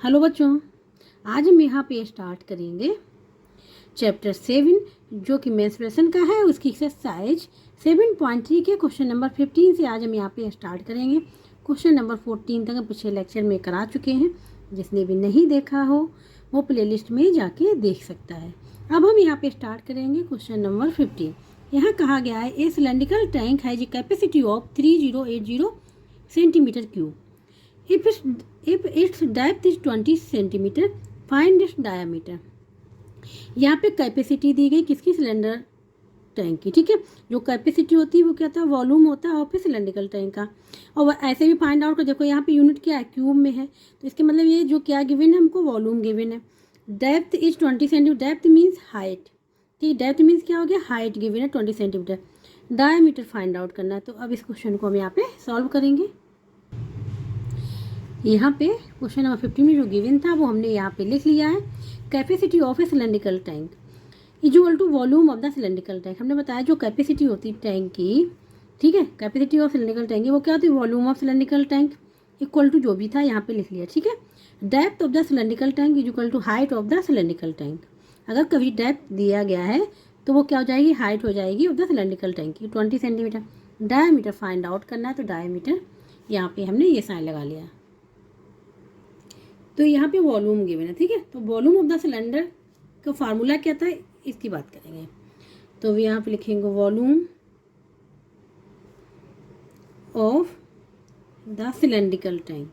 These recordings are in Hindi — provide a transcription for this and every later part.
हेलो बच्चों, आज हम यहाँ पे स्टार्ट करेंगे चैप्टर 7 जो कि मेंस्ट्रुएशन का है। उसकी एक्सरसाइज 7.3 के क्वेश्चन नंबर 15 से आज हम यहाँ पे स्टार्ट करेंगे। क्वेश्चन नंबर 14 तक हम पिछले लेक्चर में करा चुके हैं। जिसने भी नहीं देखा हो वो प्लेलिस्ट में जाके देख सकता है। अब हम यहाँ पे स्टार्ट करेंगे क्वेश्चन नंबर 15। यहाँ कहा गया है ए सिलेंड्रिकल टैंक है जी capacity of 3080 centimetre cube. If its depth is 20 centimetre, find its diameter। यहाँ पे कैपेसिटी दी गई किसकी, सिलेंडर टैंक की। ठीक है, जो कैपेसिटी होती है वो क्या होता है, वॉल्यूम होता है और फिर सिलेंड्रिकल टैंक का। और ऐसे भी फाइंड आउट कर, देखो यहाँ पे यूनिट क्या है, क्यूब में है, तो इसके मतलब ये जो क्या गिवन है हमको, वॉल्यूम गिवन है। Depth is 20 centimetre, depth means height. ठीक, डेप्थ मीन्स क्या हो गया, हाइट गिवन है 20 सेंटीमीटर। डायमीटर फाइंड आउट करना है। तो अब इस क्वेश्चन को हम यहाँ पे सॉल्व करेंगे। यहाँ पे क्वेश्चन नंबर 15 में जो गिवन था वो हमने यहाँ पे लिख लिया है। Capacity of a cylindrical tank equal to volume of the cylindrical tank. हमने बताया जो कैपेसिटी होती है टैंक की, ठीक है, कैपेसिटी ऑफ सिलेंड्रिकल टैंक वो क्या होती है, volume of cylindrical tank equal to जो भी था यहाँ पे लिख लिया। ठीक है, depth of the cylindrical tank is equal to height of the cylindrical tank. अगर कभी डेप्थ दिया गया है तो वो क्या हो जाएगी, हाइट हो जाएगी ऑफ द सिलेंड्रिकल टैंक की 20 सेंटीमीटर। डायमीटर फाइंड आउट करना है, तो डायमीटर यहाँ पे हमने ये साइन लगा लिया। तो यहाँ पे वॉल्यूम गिवन है। ठीक है, तो वॉल्यूम ऑफ द सिलेंडर का फार्मूला क्या था, इसकी बात करेंगे। तो यहाँ पे लिखेंगे volume of the cylindrical tank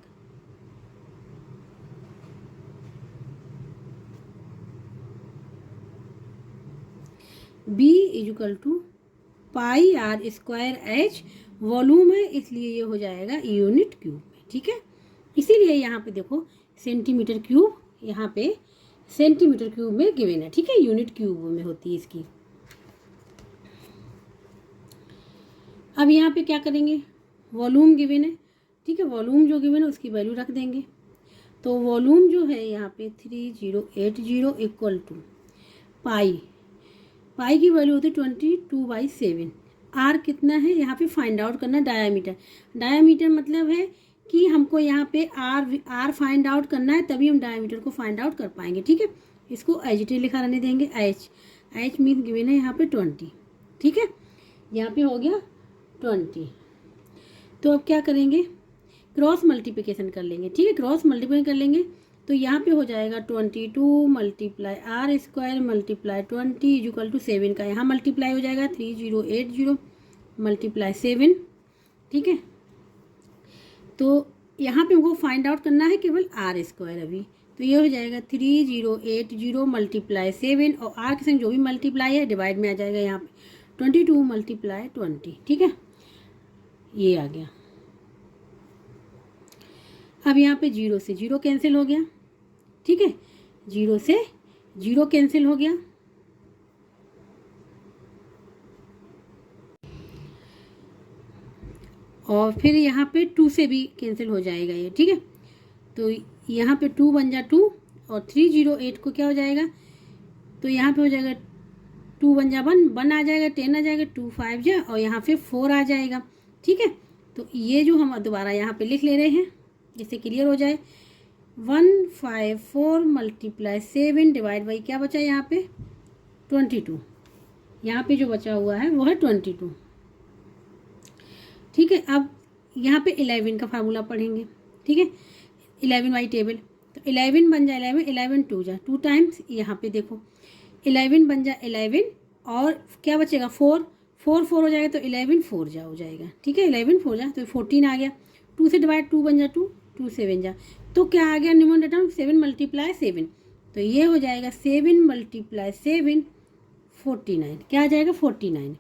be equal to pi r square h. Volume है इसलिए ये हो जाएगा यूनिट क्यूब में। ठीक है, इसीलिए यहाँ पे देखो सेंटीमीटर क्यूब, यहाँ पे सेंटीमीटर क्यूब में गिवन है। ठीक है, यूनिट क्यूब में होती है इसकी। अब यहाँ पे क्या करेंगे, वॉल्यूम गिवन है। ठीक है, वॉल्यूम जो गिवन है उसकी वैल्यू रख देंगे। तो वॉल्यूम जो है यहाँ पे 3080 इक्वल टू पाई, पाई की वैल्यू होती है 22/7। आर कितना है यहाँ पे फाइंड आउट करना, डायामीटर। डायामीटर मतलब है कि हमको यहाँ पे आर फाइंड आउट करना है, तभी हम डायमीटर को फाइंड आउट कर पाएंगे। ठीक है, इसको एच लिखा रहने देंगे। एच मीन गिवन है यहाँ पे 20। ठीक है, यहाँ पे हो गया 20। तो अब क्या करेंगे, क्रॉस मल्टीप्लिकेशन कर लेंगे। ठीक है, क्रॉस मल्टीप्लिकेशन कर लेंगे तो यहाँ पे हो जाएगा 22 multiply r square multiply 20 equal to 7 का यहाँ मल्टीप्लाई हो जाएगा 3080 मल्टीप्लाई 7। ठीक है, तो यहाँ पे हमको फाइंड आउट करना है केवल आर स्क्वायर अभी। तो ये हो जाएगा 3080 मल्टीप्लाई 7 और आर के संग जो भी मल्टीप्लाई है डिवाइड में आ जाएगा यहाँ पे 22 मल्टीप्लाई 20। ठीक है, ये आ गया। अब यहाँ पे 0 से 0 कैंसिल हो गया। ठीक है, 0 से 0 कैंसिल हो गया। और फिर यहाँ पे 2 से भी कैंसिल हो जाएगा ये। ठीक है, तो यहाँ पे 2 बन जा 2 और 308 को क्या हो जाएगा, तो यहाँ पे हो जाएगा 2 बन जा 1, 1 आ जाएगा, 10 आ जाएगा, 2 5 जा और यहाँ पे 4 आ जाएगा। ठीक है, तो ये जो हम दोबारा यहाँ पे लिख ले रहे हैं जिससे क्लियर हो जाए, 154 मल्टीप्लाई 7 डिवाइड बाई क्या बचा यहाँ पे 22। यहाँ पे जो बचा हुआ है वो है 22। ठीक है, अब यहाँ पे 11 का फार्मूला पढ़ेंगे। ठीक है, 11 बाई टेबल, तो 11 बन जाए 11, 11 2 जा 2 टाइम्स, यहाँ पे देखो 11 बन जाए 11 और क्या बचेगा 4 4 4 हो जाएगा, तो 11 4 जा हो जाएगा। ठीक है, 11 4 जा तो 14 आ गया। 2 से डिवाइड 2 बन जा 2 2 7 जा, तो क्या आ गया न्यूमरेटर 7 मल्टीप्लाई 7, तो ये हो जाएगा 7 मल्टीप्लाई 7 49। क्या आ जाएगा 49।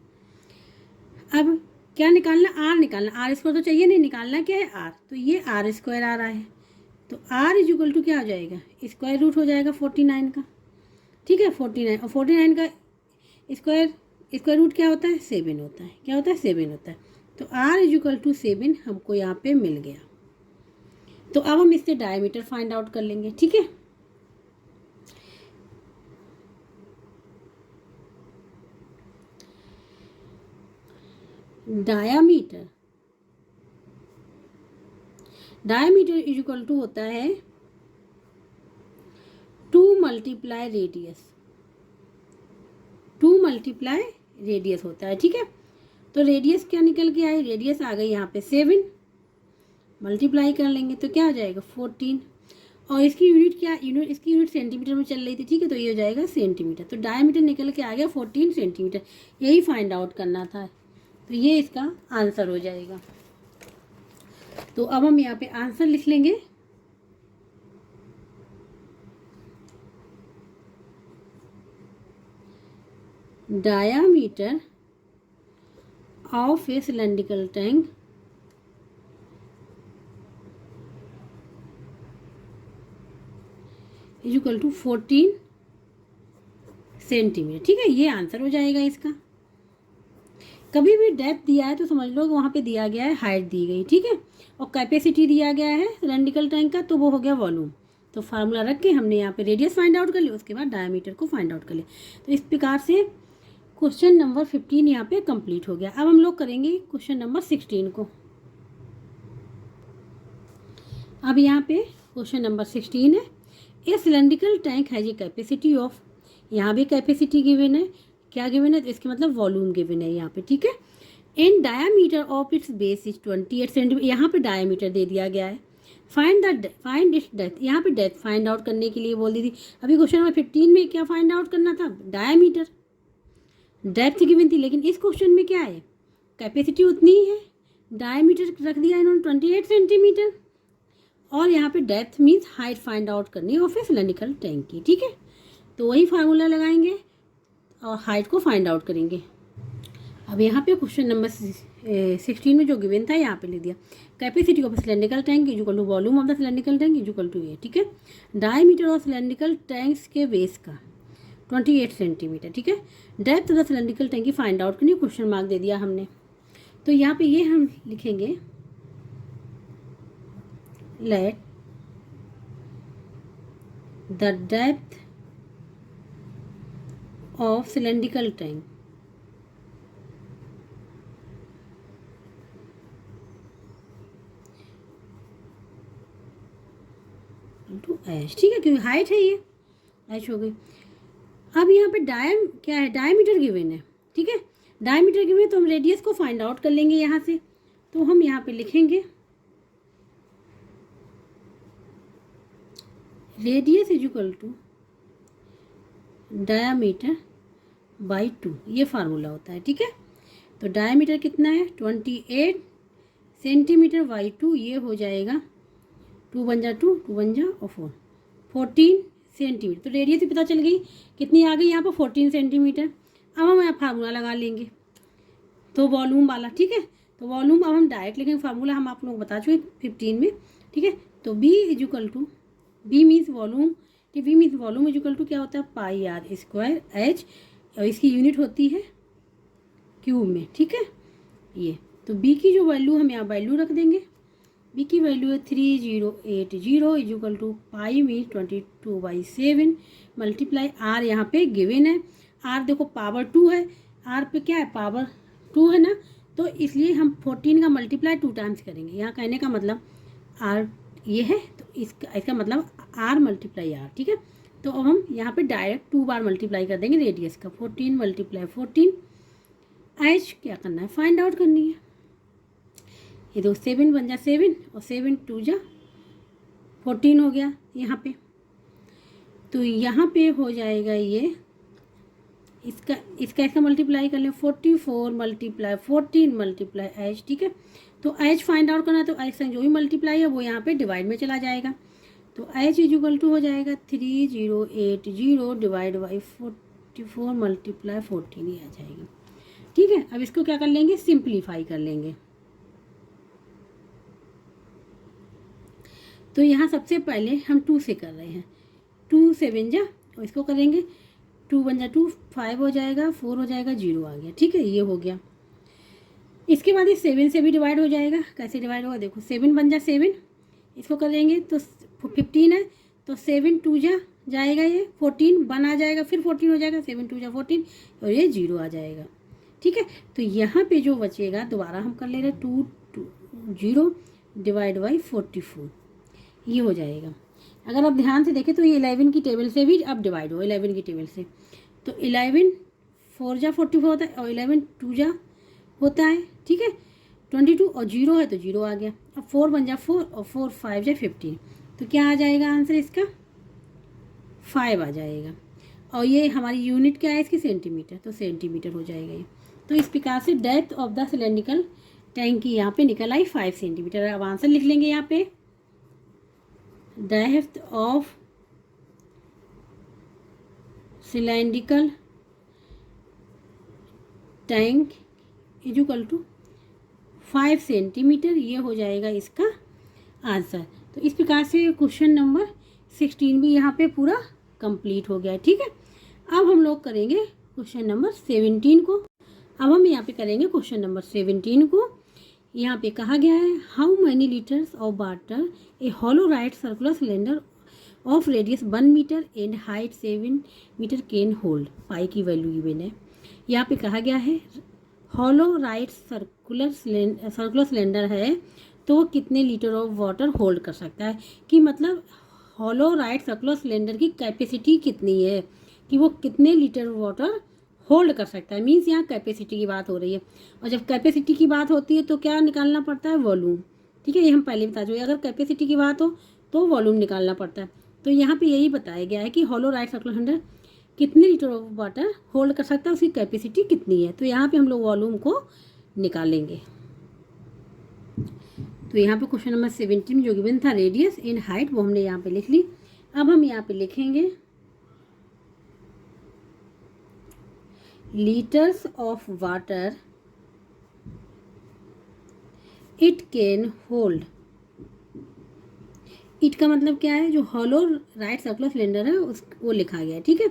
अब क्या निकालना, आर निकालना, आर स्क्वायर तो चाहिए नहीं, निकालना क्या है आर, तो ये आर स्क्वायर आ रहा है, तो आर इज इक्वल टू क्या हो जाएगा, स्क्वायर रूट हो जाएगा 49 का। ठीक है, 49 और 49 का स्क्वायर रूट क्या होता है 7 होता है। क्या होता है 7 होता है, तो आर इज इक्वल टू 7 हमको यहाँ पे मिल गया। तो अब हम इससे डायमीटर फाइंड आउट कर लेंगे। ठीक है, डायामीटर इज इक्वल टू होता है 2 मल्टीप्लाई रेडियस, 2 मल्टीप्लाई रेडियस होता है, ठीक है। तो रेडियस क्या निकल के आई, रेडियस आ गई यहाँ पे 7, मल्टीप्लाई कर लेंगे तो क्या हो जाएगा 14, और इसकी यूनिट क्या, इसकी यूनिट सेंटीमीटर में चल रही थी, ठीक है, तो ये हो जाएगा सेंटीमीटर। तो डायमीटर निकल के आ गया 14 सेंटीमीटर, यही फाइंड आउट करना था, तो ये इसका आंसर हो जाएगा। तो अब हम यहाँ पे आंसर लिख लेंगे। Diameter of a cylindrical tank is equal to 14 centimetre, ठीक है, ये आंसर हो जाएगा इसका। कभी भी डेप्थ दिया है तो समझ लो वहाँ पे दिया गया है हाइट दी गई, ठीक है, और कैपेसिटी दिया गया है सिलेंड्रिकल टैंक का, तो वो हो गया वॉल्यूम। तो फार्मूला रख के हमने यहाँ पे रेडियस फाइंड आउट कर लिया, उसके बाद डायमीटर को फाइंड आउट कर लिया। तो इस प्रकार से क्वेश्चन नंबर 15 यहाँ पे कंप्लीट हो गया। अब हम लोग करेंगे क्वेश्चन नंबर 16 को। अब यहाँ पे क्वेश्चन नंबर 16 है, ए cylindrical tank has a capacity of, यहाँ भी कैपेसिटी गिवन है, क्या गिवन है, तो इसके मतलब वॉल्यूम गिवन है यहाँ पे, ठीक है। In diameter of its base is 28 centimetre, यहाँ पे डायामीटर दे दिया गया है। फाइंड इट्स डेप्थ, यहाँ पे डेप्थ फाइंड आउट करने के लिए बोल दी थी। अभी क्वेश्चन नंबर 15 में क्या फाइंड आउट करना था, डायामीटर, डेप्थ गिवन थी, लेकिन इस क्वेश्चन में क्या है, कैपेसिटी उतनी ही है, डायमीटर रख दिया इन्होंने 28 सेंटीमीटर, और यहाँ पे depth means height find out करनी है ऑफ ए सिलेंड्रिकल टैंक की, ठीक है। तो वही फार्मूला लगाएंगे और हाइट को फाइंड आउट करेंगे। अब यहाँ पे क्वेश्चन नंबर 16 में जो गिवन था यहाँ पे लिख दिया, capacity of cylindrical tank is equal to volume of the cylindrical tank is equal to A, ठीक है। डायमीटर ऑफ सिलेंड्रिकल टैंक्स के बेस का 28 सेंटीमीटर, ठीक है। Depth of the cylindrical tank की फाइंड आउट करनी, क्वेश्चन मार्क दे दिया हमने। तो यहाँ पे ये हम लिखेंगे, let the depth of cylindrical tank to H, ठीक है, क्योंकि हाइट है ये, एच हो गई। अब यहाँ पे क्या है, डायमीटर गिवन है, ठीक है, डायमीटर गिवन है, तो हम रेडियस को फाइंड आउट कर लेंगे यहाँ से। तो हम यहाँ पे लिखेंगे radius is equal to diameter by 2, ये फार्मूला होता है, ठीक है। तो डायमीटर कितना है 28 सेंटीमीटर बाई 2, ये हो जाएगा 2 बन जा 2, 2 बन जा और 4, 14 सेंटीमीटर। तो रेडियस भी पता चल गई कितनी आ गई यहाँ पर 14 सेंटीमीटर। अब हम यहाँ फार्मूला लगा लेंगे, तो वॉल्यूम वाला, ठीक है। तो वॉल्यूम अब हम डायरेक्ट लिखेंगे, फार्मूला हम आप लोग बता चुके 15 में, ठीक है। तो B is equal to, B means volume, ठीक, V means volume is equal to क्या होता है पाई आर स्क्वायर एच, और इसकी यूनिट होती है क्यूब में, ठीक है। ये तो बी की जो वैल्यू हम यहाँ वैल्यू रख देंगे, बी की वैल्यू है 3080 is equal to pi mean 22/7 multiply r, यहाँ पे गिवन है, आर देखो पावर 2 है, आर पे क्या है पावर 2 है ना, तो इसलिए हम 14 का मल्टीप्लाई 2 टाइम्स करेंगे। यहाँ कहने का मतलब आर ये है, तो इसका मतलब आर मल्टीप्लाई आर, ठीक है। तो अब हम यहाँ पे डायरेक्ट 2 बार मल्टीप्लाई कर देंगे रेडियस का, 14 मल्टीप्लाई 14, एच क्या करना है फाइंड आउट करनी है। ये दो 7 बन जा 7 और 7 2 जा 14 हो गया यहाँ पे। तो यहाँ पे हो जाएगा ये इसका मल्टीप्लाई कर लें 44 मल्टीप्लाई 14 मल्टीप्लाई एच, ठीक है। तो एच फाइंड आउट करना है, तो एच संग जो भी मल्टीप्लाई है वो यहाँ पे डिवाइड में चला जाएगा। तो एच इज इक्वल टू हो जाएगा 3080 डिवाइड बाई 44 मल्टीप्लाई 14 ही आ जाएगी, ठीक है। अब इसको क्या कर लेंगे, सिंप्लीफाई कर लेंगे। तो यहाँ सबसे पहले हम 2 से कर रहे हैं, 2 7 जा, और इसको करेंगे 2 बन जा 2, 5 हो जाएगा, 4 हो जाएगा, 0 आ गया, ठीक है, ये हो गया। इसके बाद ये 7 से भी डिवाइड हो जाएगा, कैसे डिवाइड होगा देखो, 7 बन जा 7, इसको करेंगे तो 15 है, तो 7 2 जा जाएगा, ये 14 1 आ जाएगा, फिर 14 हो जाएगा, 7 2 जा 14 और ये 0 आ जाएगा, ठीक है। तो यहाँ पे जो बचेगा दोबारा हम कर ले रहे 2 0 डिवाइड बाई 44, ये हो जाएगा। अगर आप ध्यान से देखें तो ये 11 की टेबल से भी अब डिवाइड हो, 11 की टेबल से। तो 11 4 जा 44 होता है और 11 2 जा होता है, ठीक है 22 और 0 है तो 0 आ गया। अब 4 1 जा 4 और 4 5 जा 15, तो क्या आ जाएगा आंसर इसका 5 आ जाएगा। और ये हमारी यूनिट क्या है इसकी सेंटीमीटर, तो सेंटीमीटर हो जाएगा ये। तो इस प्रकार से depth of the cylindrical tank की यहाँ पे निकल आई 5 सेंटीमीटर। अब आंसर लिख लेंगे यहाँ पे, depth of cylindrical tank is equal to 5 centimetre, ये हो जाएगा इसका आंसर। तो इस प्रकार से क्वेश्चन नंबर 16 भी यहाँ पे पूरा कंप्लीट हो गया है, ठीक है। अब हम लोग करेंगे क्वेश्चन नंबर 17 को। अब हम यहाँ पे करेंगे क्वेश्चन नंबर 17 को। यहाँ पे कहा गया है how many litres of water a hollow right circular cylinder of radius 1 metre and height 7 metre can hold, pi की वैल्यू गिवन है। यहाँ पे कहा गया है हॉलो राइट सर्कुलर सिलेंडर है तो वो कितने लीटर ऑफ वाटर होल्ड कर सकता है, कि मतलब हॉलो राइट सर्कुलर सिलेंडर की कैपेसिटी कितनी है, कि वो कितने लीटर वाटर होल्ड कर सकता है। मीन्स यहाँ कैपेसिटी की बात हो रही है, और जब कैपेसिटी की बात होती है तो क्या निकालना पड़ता है, वॉल्यूम, ठीक है। ये हम पहले बता चुके, अगर कैपेसिटी की बात हो तो वॉल्यूम निकालना पड़ता है। तो यहाँ पे यही बताया गया है कि हॉलो राइट सर्कुलर सिलेंडर कितने लीटर ऑफ वाटर होल्ड कर सकता है, उसकी कैपेसिटी कितनी है। तो यहाँ पे हम लोग वॉल्यूम को निकालेंगे। तो यहाँ पे क्वेश्चन नंबर 17 जो गिवन था रेडियस इन हाइट, वो हमने यहाँ पे लिख ली। अब हम यहाँ पे लिखेंगे litres of water it can hold. It का मतलब क्या है, जो हॉलो राइट सर्कुलर सिलेंडर है उस वो लिखा गया है, ठीक है।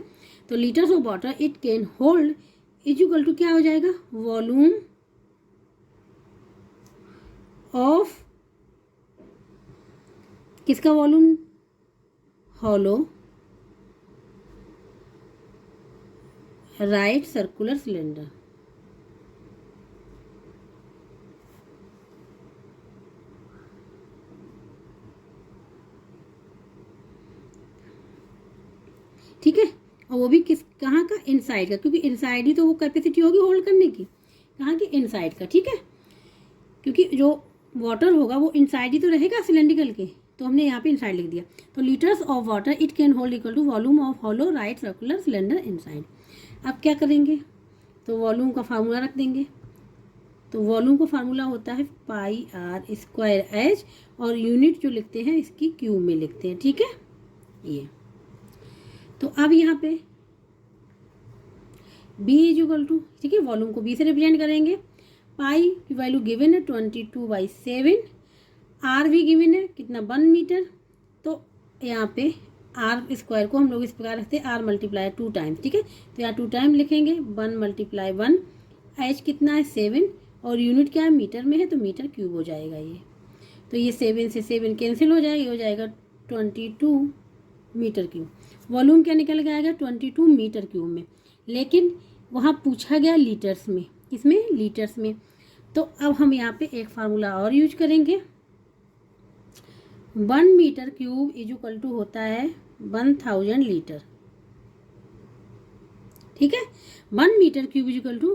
तो litres of water it can hold is equal to क्या हो जाएगा, वॉल्यूम ऑफ, किसका volume, hollow right circular cylinder. ठीक है, और वो भी किस कहाँ का, इनसाइड का, क्योंकि इनसाइड ही तो वो कैपेसिटी होगी होल्ड करने की, कहाँ की, इनसाइड का, ठीक है। क्योंकि जो वाटर होगा वो इनसाइड ही तो रहेगा सिलेंड्रिकल के, तो हमने यहाँ पे इनसाइड लिख दिया। तो litres of water it can hold equal to volume of hollow right circular cylinder inside. अब क्या करेंगे, तो वॉल्यूम का फार्मूला रख देंगे। तो वॉल्यूम का फार्मूला होता है पाई आर स्क्वायर एच, और यूनिट जो लिखते हैं इसकी क्यूब में लिखते हैं, ठीक है ये। तो अब यहाँ पे B इज इक्वल टू, ठीक है, वॉल्यूम को B से रिप्रेजेंट करेंगे। पाई की वैल्यू गिवन है 22/7, आर भी गिवन है कितना 1 मीटर। तो यहाँ पे आर स्क्वायर को हम लोग इस प्रकार रखते हैं आर मल्टीप्लाई 2 टाइम्स, ठीक है। तो यहाँ 2 टाइम लिखेंगे, 1 × 1, एच कितना है 7, और यूनिट क्या है मीटर में है तो मीटर क्यूब हो जाएगा ये। तो ये 7 से 7 कैंसिल हो जाएगा, ये हो जाएगा 22 मीटर क्यूब। वॉल्यूम क्या निकल के आएगा 22 मीटर क्यूब में, लेकिन वहाँ पूछा गया लीटर्स में, किसमें, लीटर्स में। तो अब हम यहाँ पे एक फार्मूला और यूज करेंगे, 1 metre cube is equal to होता है 1000 लीटर, ठीक है। 1 metre cube is equal to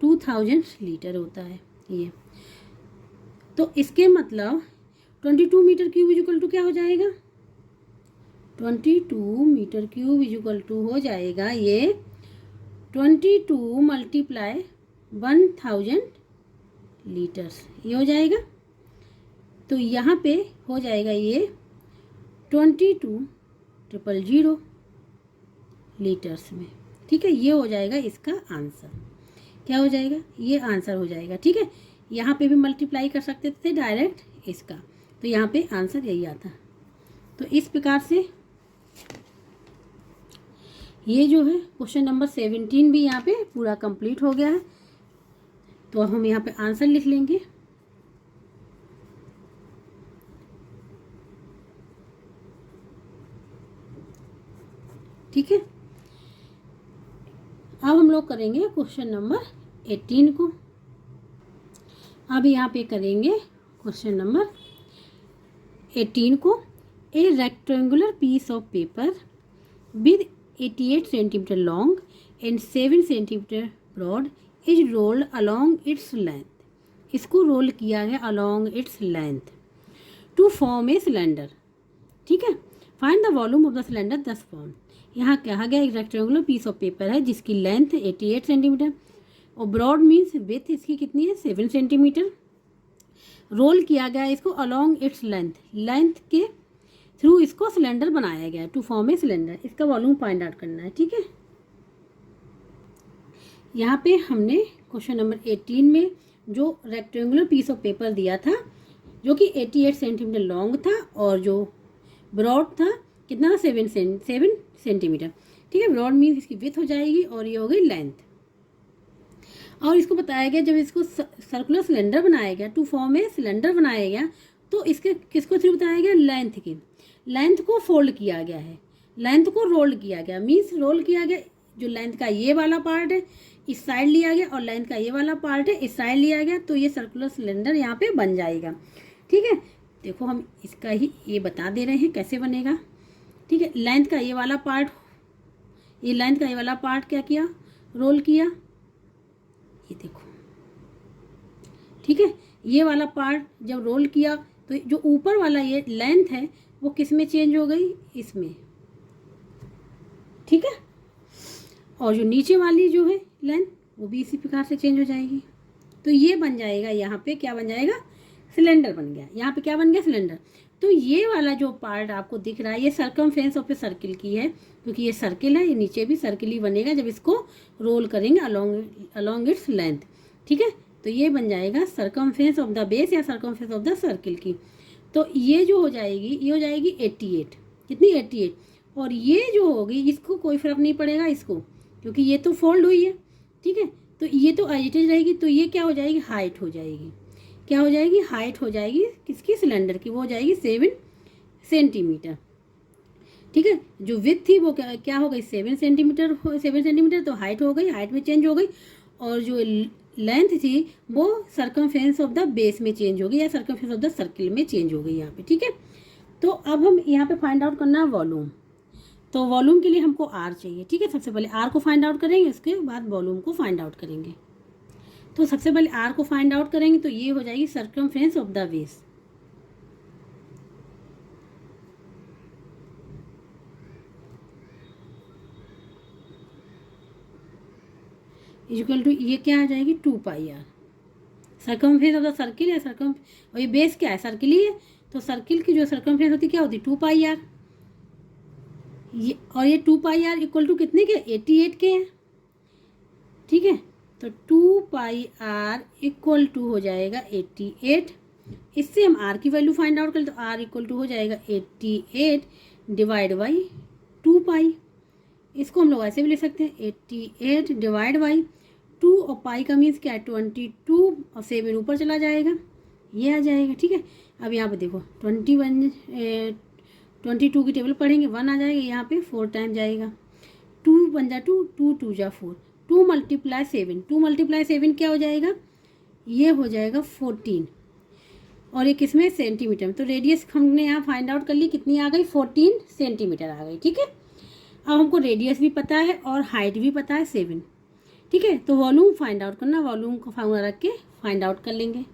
2000 litre होता है ये। तो इसके मतलब 22 metre cube is equal to क्या हो जाएगा, 22 metre cube is equal to हो जाएगा ये 22 × 1000 लीटर्स, ये हो जाएगा। तो यहाँ पे हो जाएगा ये 22,000 लीटर्स में, ठीक है। ये हो जाएगा इसका आंसर, क्या हो जाएगा, ये आंसर हो जाएगा, ठीक है। यहाँ पे भी मल्टीप्लाई कर सकते थे डायरेक्ट इसका, तो यहाँ पे आंसर यही आता। तो इस प्रकार से ये जो है क्वेश्चन नंबर 17 भी यहाँ पे पूरा कंप्लीट हो गया है। तो हम यहाँ पे आंसर लिख लेंगे, ठीक है। अब हम लोग करेंगे क्वेश्चन नंबर 18 को। अब यहाँ पे करेंगे क्वेश्चन नंबर 18 को। A rectangular piece of paper with 88 centimetre long and 7 centimetre broad is rolled along its length. इसको रोल किया गया along its length to form a cylinder. ठीक है, find the volume of the cylinder thus formed. यहाँ कहा गया एक रेक्टेंगुलर पीस ऑफ पेपर है जिसकी लेंथ 88 सेंटीमीटर और ब्रॉड मीन्स विथ इसकी कितनी है 7 सेंटीमीटर। रोल किया गया इसको अलॉन्ग इट्स लेंथ के थ्रू इसको सिलेंडर बनाया गया टू फॉर्म ए सिलेंडर। इसका वॉल्यूम फाइंड आउट करना है। ठीक है, यहाँ पे हमने क्वेश्चन नंबर 18 में जो रेक्टेंगुलर पीस ऑफ पेपर दिया था जो कि 88 सेंटीमीटर लॉन्ग था और जो ब्रॉड था कितना था 7 सेंटीमीटर। ठीक है, ब्रॉड मीन्स इसकी विथ हो जाएगी और ये हो गई लेंथ। और इसको बताया गया जब इसको सर्कुलर सिलेंडर बनाया गया टू फॉर्म ए सिलेंडर बनाया गया तो इसके किसको थ्रू बताया गया लेंथ की। लेंथ को फोल्ड किया गया है, लेंथ को रोल किया गया मीन्स रोल किया गया। जो लेंथ का ये वाला पार्ट है इस साइड लिया गया और लेंथ का ये वाला पार्ट है इस साइड लिया गया तो ये सर्कुलर सिलेंडर यहाँ पे बन जाएगा। ठीक है, देखो हम इसका ही ये बता दे रहे हैं कैसे बनेगा। ठीक है, लेंथ का ये वाला पार्ट, ये लेंथ का ये वाला पार्ट क्या किया रोल किया, ये देखो। ठीक है, ये वाला पार्ट जब रोल किया तो जो ऊपर वाला ये लेंथ है वो किस में चेंज हो गई इसमें। ठीक है, और जो नीचे वाली जो है लेंथ वो भी इसी प्रकार से चेंज हो जाएगी। तो ये बन जाएगा यहाँ पे क्या बन जाएगा सिलेंडर बन गया। यहाँ पे क्या बन गया सिलेंडर। तो ये वाला जो पार्ट आपको दिख रहा है ये सरकमफेरेंस ऑफ ए सर्किल की है क्योंकि ये सर्किल है, ये नीचे भी सर्किल ही बनेगा जब इसको रोल करेंगे अलॉन्ग इट्स लेंथ। ठीक है, तो ये बन जाएगा सरकमफेरेंस ऑफ द बेस या सरकमफेरेंस ऑफ द सर्किल की। तो ये जो हो जाएगी ये हो जाएगी 88, कितनी 88। और ये जो होगी इसको कोई फर्क नहीं पड़ेगा इसको क्योंकि ये तो फोल्ड हुई है। ठीक है, तो ये तो एज इट इज रहेगी। तो ये क्या हो जाएगी हाइट हो जाएगी, क्या हो जाएगी हाइट हो जाएगी किसकी सिलेंडर की, वो हो जाएगी 7 सेंटीमीटर। ठीक है, जो विथ थी वो क्या हो गई 7 सेंटीमीटर तो हाइट हो गई, हाइट में चेंज हो गई। और जो लेंथ थी वो सरकमफेरेंस ऑफ द बेस में चेंज हो गई या सरकमफेरेंस ऑफ द सर्किल में चेंज हो गई यहाँ पे। ठीक है, तो अब हम यहाँ पे फाइंड आउट करना है वॉल्यूम। तो वॉल्यूम के लिए हमको आर चाहिए। ठीक है, सबसे पहले आर को फाइंड आउट करेंगे उसके बाद वॉल्यूम को फाइंड आउट करेंगे। तो सबसे पहले आर को फाइंड आउट करेंगे तो ये हो जाएगी circumference of the base. Equal to ये क्या आ जाएगी 2 pi R. Circumference of the circle है और ये बेस क्या है सर्किल ही है तो सर्किल की जो सरकमफेरेंस होती है क्या होती है 2 पाई आर। ये और ये 2 पाई आर इक्वल टू कितने के 88 के हैं। ठीक है, तो 2 पाई आर इक्वल टू हो जाएगा 88। इससे हम आर की वैल्यू फाइंड आउट करें तो आर इक्वल टू हो जाएगा 88 डिवाइड बाई 2 पाई। इसको हम लोग ऐसे भी लिख सकते हैं 88 डिवाइड बाई 2 और पाई का मीन्स क्या है 22 और 7 ऊपर चला जाएगा ये आ जाएगा। ठीक है, अब यहाँ पे देखो 22 की टेबल पढ़ेंगे 1 आ जाएगा, यहाँ पे 4 टाइम जाएगा 2 बन जा 2 2 2 जा 4 2 मल्टीप्लाई 7 क्या हो जाएगा ये हो जाएगा 14 और ये किसमें सेंटीमीटर में। तो रेडियस हमने यहाँ फाइंड आउट कर ली कितनी आ गई 14 सेंटीमीटर आ गई। ठीक है, अब हमको रेडियस भी पता है और हाइट भी पता है 7। ठीक है, तो वॉल्यूम फाइंड आउट करना, वॉल्यूम का फार्मूला रख के फाइंड आउट कर लेंगे।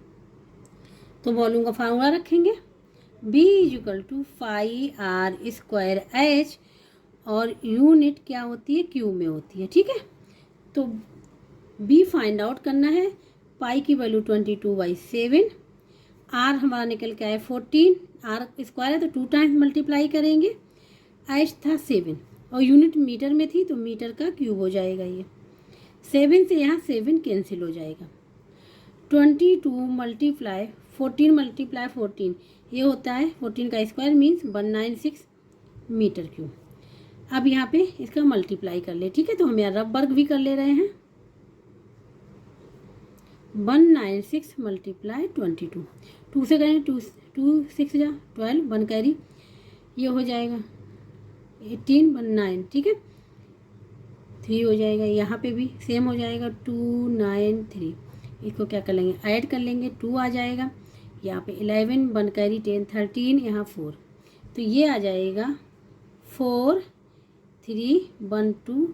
तो वॉल्यूम का फार्मूला रखेंगे B = 5R² और यूनिट क्या होती है क्यू में होती है। ठीक है, तो B फाइंड आउट करना है, पाई की वैल्यू 22/7, R हमारा निकल के आया 14, R² है तो 2 टाइम्स मल्टीप्लाई करेंगे, H था 7 और यूनिट मीटर में थी तो मीटर का क्यूब हो जाएगा। ये 7 से यहाँ 7 कैंसिल हो जाएगा। 22 × 14 ये होता है 14 का स्क्वायर मीन्स 196 मीटर क्यूब। अब यहाँ पे इसका मल्टीप्लाई कर ले। ठीक है, तो हम यहाँ रफ वर्क भी कर ले रहे हैं 196 × 22 2 से करें 2 6 जा 12 1 कैरी ये हो जाएगा 18 1 9। ठीक है, 3 हो जाएगा, यहाँ पे भी सेम हो जाएगा 293। इसको क्या कर लेंगे ऐड कर लेंगे 2 आ जाएगा, यहाँ पे 11 1 कैरी 10 13 यहाँ 4 तो ये आ जाएगा 4312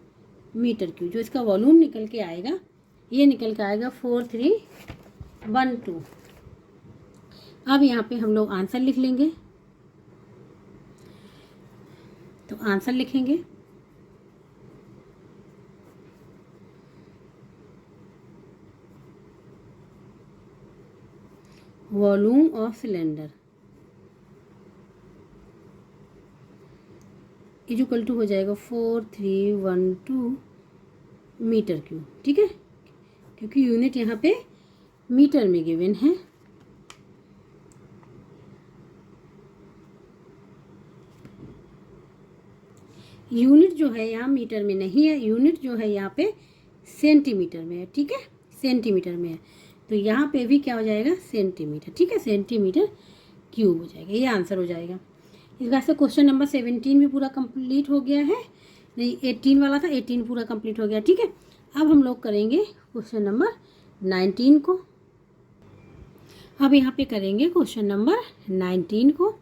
मीटर क्यूब। जो इसका वॉल्यूम निकल के आएगा ये निकल के आएगा 4312। अब यहाँ पे हम लोग आंसर लिख लेंगे। तो आंसर लिखेंगे volume of cylinder is equal to हो जाएगा 4312 मीटर क्यूब। ठीक है, क्योंकि यूनिट यहाँ पे मीटर में गिवन है। यूनिट जो है यहाँ मीटर में नहीं है, यूनिट जो है यहाँ पे सेंटीमीटर में है। ठीक है, सेंटीमीटर में है, तो यहाँ पे भी क्या हो जाएगा सेंटीमीटर। ठीक है, सेंटीमीटर क्यूब हो जाएगा, ये आंसर हो जाएगा। इस बात से क्वेश्चन नंबर 17 भी पूरा कंप्लीट हो गया है। नहीं, 18 वाला था, 18 पूरा कंप्लीट हो गया। ठीक है, अब हम लोग करेंगे क्वेश्चन नंबर 19 को। अब यहाँ पे करेंगे क्वेश्चन नंबर 19 को।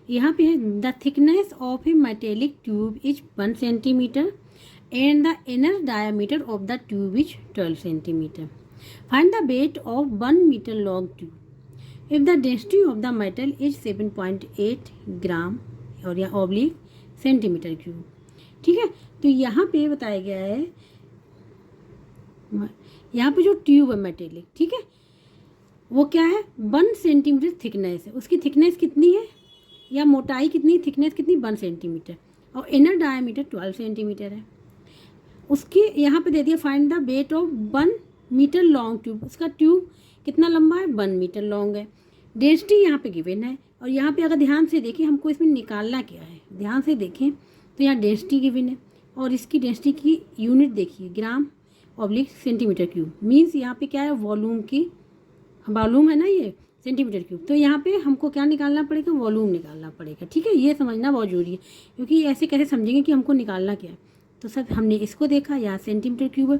यहाँ पे है the thickness of a metallic tube is 1 centimetre and the inner diameter of the tube is 12 centimetre. Find the weight of 1 metre long tube if the density of the metal is 7.8 gram और या ऑब्लिक सेंटीमीटर क्यूब। ठीक है, तो यहाँ पे बताया गया है, यहाँ पे जो ट्यूब है मेटेलिक, ठीक है, वो क्या है 1 सेंटीमीटर थिकनेस है। उसकी थिकनेस कितनी है या मोटाई कितनी, थिकनेस कितनी 1 सेंटीमीटर और इनर डायमीटर 12 सेंटीमीटर है। उसकी यहाँ पे दे दिया find the weight of 1 metre long tube. उसका ट्यूब कितना लंबा है 1 मीटर लॉन्ग है। डेंसिटी यहाँ पे गिवन है और यहाँ पे अगर ध्यान से देखें हमको इसमें निकालना क्या है, ध्यान से देखें तो यहाँ डेंसिटी गिवन है और इसकी डेंसिटी की यूनिट देखिए ग्राम ऑब्लिक सेंटीमीटर क्यूब। मीन्स यहाँ पे क्या है वॉल्यूम की, वॉल्यूम है ना ये सेंटीमीटर क्यूब, तो यहाँ पे हमको क्या निकालना पड़ेगा वॉल्यूम निकालना पड़ेगा। ठीक है, ये समझना बहुत जरूरी है क्योंकि ऐसे कैसे समझेंगे कि हमको निकालना क्या है। तो सर हमने इसको देखा यहाँ सेंटीमीटर क्यूब है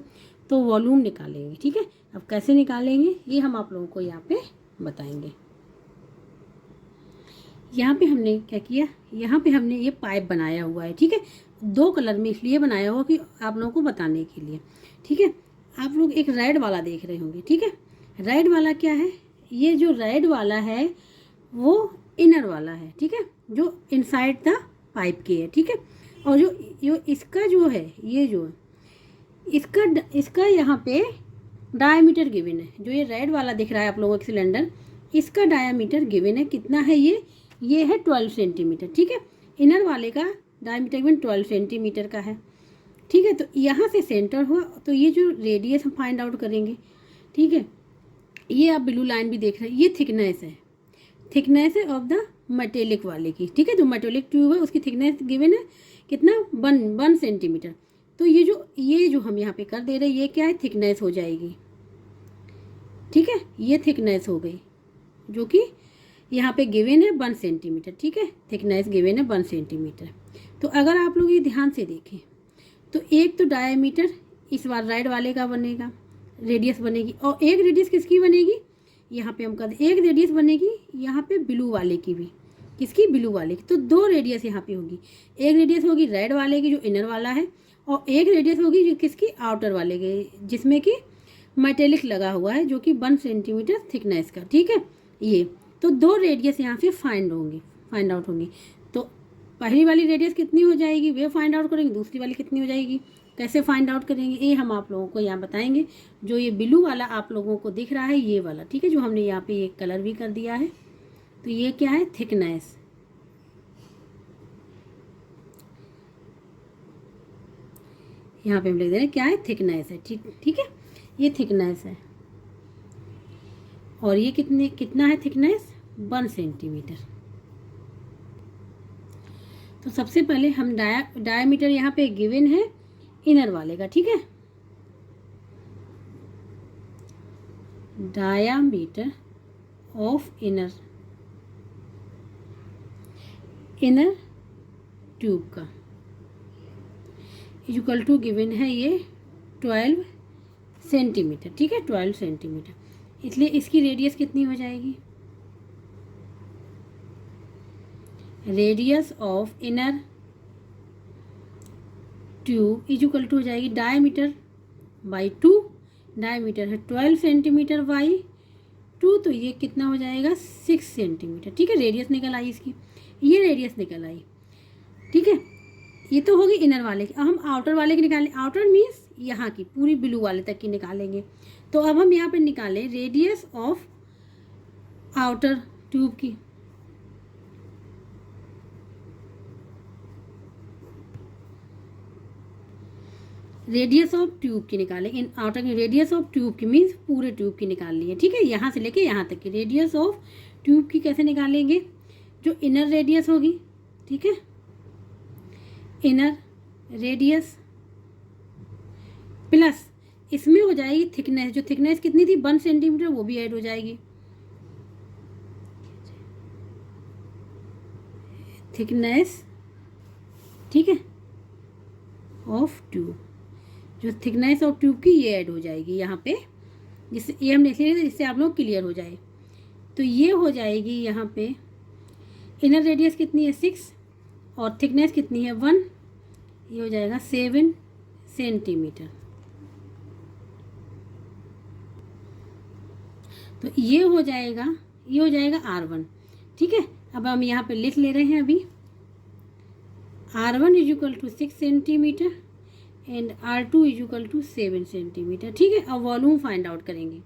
तो वॉल्यूम निकालेंगे। ठीक है, अब कैसे निकालेंगे ये हम आप लोगों को यहाँ पे बताएंगे। यहाँ पे हमने क्या किया, यहाँ पे हमने ये पाइप बनाया हुआ है। ठीक है, 2 कलर में इसलिए बनाया हुआ कि आप लोगों को बताने के लिए। ठीक है, आप लोग एक रेड वाला देख रहे होंगे। ठीक है, रेड वाला क्या है, ये जो रेड वाला है वो इनर वाला है। ठीक है, जो इनसाइड द पाइप के है। ठीक है, और जो इसका जो है ये जो इसका यहाँ पे डायमीटर गिवन है। जो ये रेड वाला दिख रहा है आप लोगों को सिलेंडर, इसका डायमीटर गिवन है कितना है, ये है 12 सेंटीमीटर। ठीक है, इनर वाले का डायमीटर गिवन 12 सेंटीमीटर का है। ठीक है, तो यहाँ से सेंटर हुआ तो ये जो रेडियस हम फाइंड आउट करेंगे। ठीक है, ये आप ब्लू लाइन भी देख रहे हैं, ये थिकनेस है, थिकनेस है ऑफ द मेटेलिक वाले की। ठीक है, जो मेटेलिक ट्यूब है उसकी थिकनेस गिवन है कितना 1 सेंटीमीटर। तो ये जो हम यहाँ पे कर दे रहे हैं ये क्या है थिकनेस हो जाएगी। ठीक है, ये थिकनेस हो गई जो कि यहाँ पे गिवन है 1 सेंटीमीटर। ठीक है, थिकनेस गिवन है 1 सेंटीमीटर। तो अगर आप लोग ये ध्यान से देखें तो एक तो डायमीटर इस बार राइट वाले का बनेगा, रेडियस बनेगी, और एक रेडियस किसकी बनेगी यहाँ पे हम कर एक रेडियस बनेगी यहाँ पे ब्लू वाले की भी, किसकी ब्लू वाले की। तो 2 रेडियस यहाँ पे होगी, एक रेडियस होगी रेड वाले की जो इनर वाला है और एक रेडियस होगी जो किसकी आउटर वाले की जिसमें कि मेटेलिक लगा हुआ है जो कि 1 सेंटीमीटर थिकनेस का। ठीक है, ये तो 2 रेडियस यहाँ पे फाइंड आउट होंगी। तो पहली वाली रेडियस कितनी हो जाएगी वे फाइंड आउट करेंगे, दूसरी वाली कितनी हो जाएगी, कैसे फाइंड आउट करेंगे ये हम आप लोगों को यहाँ बताएंगे। जो ये ब्लू वाला आप लोगों को दिख रहा है ये वाला, ठीक है, जो हमने यहाँ पे ये कलर भी कर दिया है, तो ये क्या है थिकनेस। यहाँ पे हम लिख दे रहे हैं क्या है थिकनेस है। ठीक है, ये थिकनेस है और ये कितना है थिकनेस 1 सेंटीमीटर। तो सबसे पहले हम डायमीटर यहाँ पे गिवन है इनर वाले का। ठीक है, डायमीटर ऑफ इनर ट्यूब का इक्वल टू गिवन है ये 12 सेंटीमीटर। ठीक है, 12 सेंटीमीटर, इसलिए इसकी रेडियस कितनी हो जाएगी, radius of inner tube is equal to हो जाएगी डायमीटर बाई 2, डायमीटर है 12 सेंटीमीटर बाई 2, तो ये कितना हो जाएगा 6 सेंटीमीटर। ठीक है, रेडियस निकल आई इसकी, ये रेडियस निकल आई। ठीक है, ये तो होगी इनर वाले की। अब हम आउटर वाले की निकालें, आउटर मीन्स यहाँ की पूरी ब्लू वाले तक की निकालेंगे। तो अब हम यहाँ पे निकालें रेडियस ऑफ आउटर ट्यूब की। रेडियस ऑफ ट्यूब की निकालें, इन आउटर की रेडियस ऑफ ट्यूब की मीन्स पूरे ट्यूब की निकाल ली है। ठीक है, यहाँ से लेके यहाँ तक की रेडियस ऑफ ट्यूब की कैसे निकालेंगे, जो इनर रेडियस होगी। ठीक है, इनर रेडियस प्लस इसमें हो जाएगी थिकनेस, जो थिकनेस कितनी थी 1 सेंटीमीटर, वो भी ऐड हो जाएगी। थिकनेस, ठीक है, ऑफ ट्यूब, जो थिकनेस ऑफ ट्यूब की ये ऐड हो जाएगी यहाँ पे, जिससे ये हमने इसलिए जिससे आप लोग क्लियर हो जाए। तो ये हो जाएगी यहाँ पे इनर रेडियस कितनी है 6 और थिकनेस कितनी है 1, ये हो जाएगा 7 सेंटीमीटर। तो ये हो जाएगा R1। ठीक है, अब हम यहाँ पे लिख ले रहे हैं अभी R1 is equal to 6 centimetre and R2 is equal to 7 centimetre. ठीक है, अब वॉल्यूम फाइंड आउट करेंगे।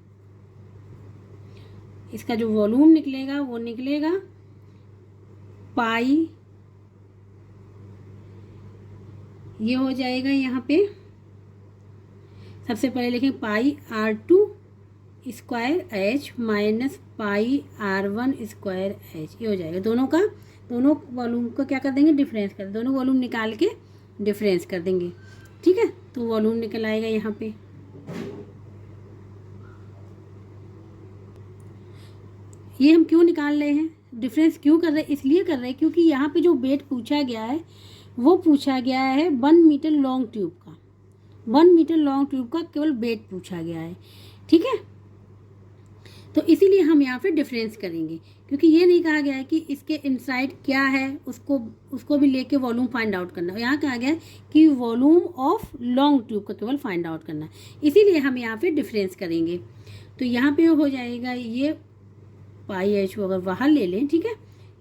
इसका जो वॉल्यूम निकलेगा वो निकलेगा पाई, ये हो जाएगा यहाँ पे सबसे पहले लिखें पाई R2 square H minus pi R1 square H, ये हो जाएगा। दोनों वॉल्यूम को क्या कर देंगे, डिफरेंस कर, दोनों वॉल्यूम निकाल के डिफरेंस कर देंगे। ठीक है, तो वॉल्यूम निकल आएगा यहाँ पे। ये हम क्यों निकाल रहे हैं, डिफरेंस क्यों कर रहे हैं, इसलिए कर रहे हैं क्योंकि यहाँ पे जो वेट पूछा गया है वो पूछा गया है 1 मीटर लॉन्ग ट्यूब का, 1 मीटर लॉन्ग ट्यूब का केवल वेट पूछा गया है। ठीक है, तो इसीलिए हम यहाँ पे डिफरेंस करेंगे, क्योंकि ये नहीं कहा गया है कि इसके इनसाइड क्या है, उसको भी लेके वॉल्यूम फाइंड आउट करना। यहाँ कहा गया है कि वॉल्यूम ऑफ लॉन्ग ट्यूब का केवल फाइंड आउट करना, इसीलिए हम यहाँ पे डिफरेंस करेंगे। तो यहाँ पे हो जाएगा ये पाई एच अगर बाहर ले लें, ठीक है,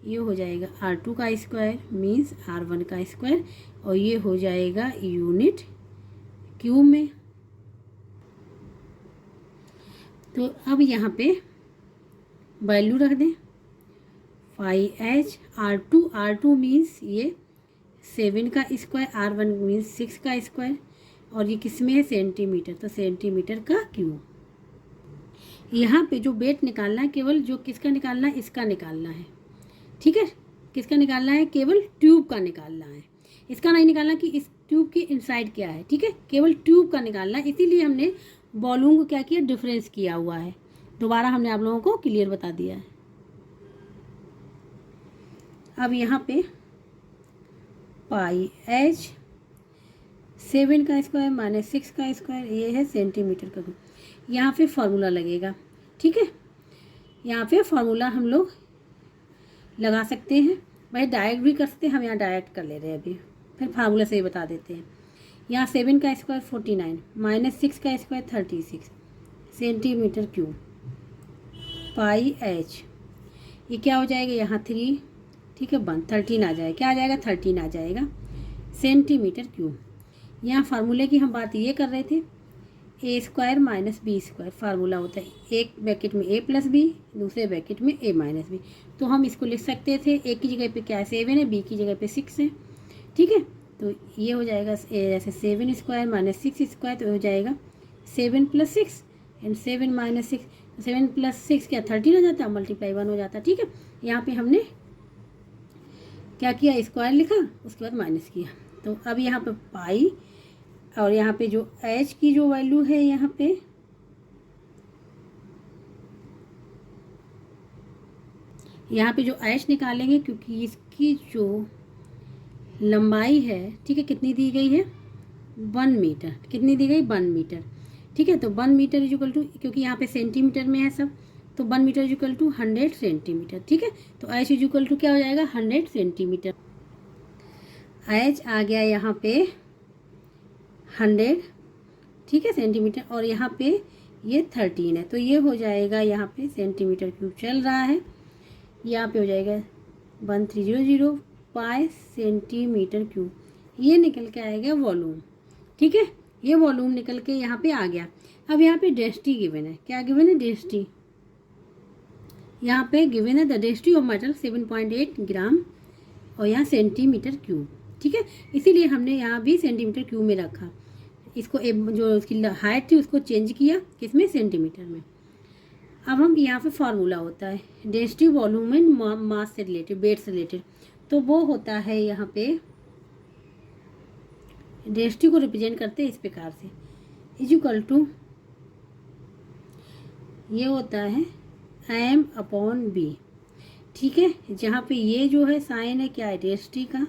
ये हो जाएगा R2 का स्क्वायर मीन्स R1 का स्क्वायर, और ये हो जाएगा यूनिट क्यूब में। तो अब यहाँ पे वैल्यू रख दें 5H R2 मीन्स ये 7 का स्क्वायर, R1 मीन्स 6 का स्क्वायर, और ये किस में है सेंटीमीटर, तो सेंटीमीटर का क्यूब। यहाँ पे जो वेट निकालना है केवल जो किसका निकालना है, इसका निकालना है। ठीक है, किसका निकालना है, केवल ट्यूब का निकालना है, इसका नहीं निकालना कि इस ट्यूब के इनसाइड क्या है। ठीक है, केवल ट्यूब का निकालना है, इसीलिए हमने वॉल्यूम को क्या किया, डिफरेंस किया हुआ है। दोबारा हमने आप लोगों को क्लियर बता दिया है। अब यहाँ पे पाई H 7 का स्क्वायर माइनस 6 का स्क्वायर, ये है सेंटीमीटर का क्यूब। यहाँ पे फार्मूला लगेगा। ठीक है, यहाँ पे फार्मूला हम लोग लगा सकते हैं, भाई डायरेक्ट भी कर सकते हैं, हम यहाँ डायरेक्ट कर ले रहे हैं अभी, फिर फार्मूला से ही बता देते हैं। यहाँ 7 का स्क्वायर 49 माइनस 6 का स्क्वायर 36 सेंटीमीटर क्यूब पाई H, ये क्या हो जाएगा यहाँ 3, ठीक है 1 13 आ जाएगा, क्या आ जाएगा 13 आ जाएगा सेंटीमीटर क्यूब। यहाँ फार्मूले की हम बात ये कर रहे थे, A square minus B square formula होता है, एक ब्रैकेट में a प्लस बी, दूसरे ब्रैकेट में a माइनस बी। तो हम इसको लिख सकते थे a की जगह पे क्या है 7 है, b की जगह पे 6 है। ठीक है, तो ये हो जाएगा जैसे 7 स्क्वायर माइनस 6 स्क्वायर, तो हो जाएगा 7 प्लस 6 एंड 7 माइनस 6, 7 प्लस 6 क्या 13 हो जाता है, मल्टीप्लाई 1 हो जाता है। ठीक है, यहाँ पे हमने क्या किया, स्क्वायर लिखा, उसके बाद माइनस किया। तो अब यहाँ पे पाई, और यहाँ पे जो H की जो वैल्यू है यहाँ पे जो H निकालेंगे, क्योंकि इसकी जो लंबाई है, ठीक है, कितनी दी गई है 1 मीटर, कितनी दी गई 1 मीटर। ठीक है, तो 1 मीटर इज इक्वल टू, क्योंकि यहाँ पे सेंटीमीटर में है सब, तो 1 मीटर इक्वल टू 100 सेंटीमीटर। ठीक है, तो एच इक्वल टू क्या हो जाएगा 100 सेंटीमीटर। एच आ गया यहाँ पे 100, ठीक है, सेंटीमीटर, और यहाँ पे ये 13 है, तो ये हो जाएगा यहाँ पे सेंटीमीटर क्यूब चल रहा है, यहाँ पे हो जाएगा 1300 पाई सेंटीमीटर क्यूब, ये निकल के आएगा वॉल्यूम। ठीक है, ये वॉल्यूम निकल के यहाँ पे आ गया। अब यहाँ पे डेंसिटी गिवन है, क्या गिवन है, डेंसिटी यहाँ पे गिवन है, the density of metal 7.8 gram, और यहाँ सेंटीमीटर क्यूब। ठीक है, इसीलिए हमने यहाँ भी सेंटीमीटर क्यूब में रखा, इसको जो उसकी हाइट थी उसको चेंज किया किसमें, सेंटीमीटर में। अब हम यहाँ पे फार्मूला होता है डेंसिटी वॉल्यूम एंड मास से रिलेटेड, वेट से रिलेटेड, तो वो होता है यहाँ पे डेंसिटी को रिप्रेजेंट करते हैं इस प्रकार से, इज इक्वल टू ये होता है m/b। ठीक है, जहाँ पे ये जो है साइन है क्या है, डेंसिटी का,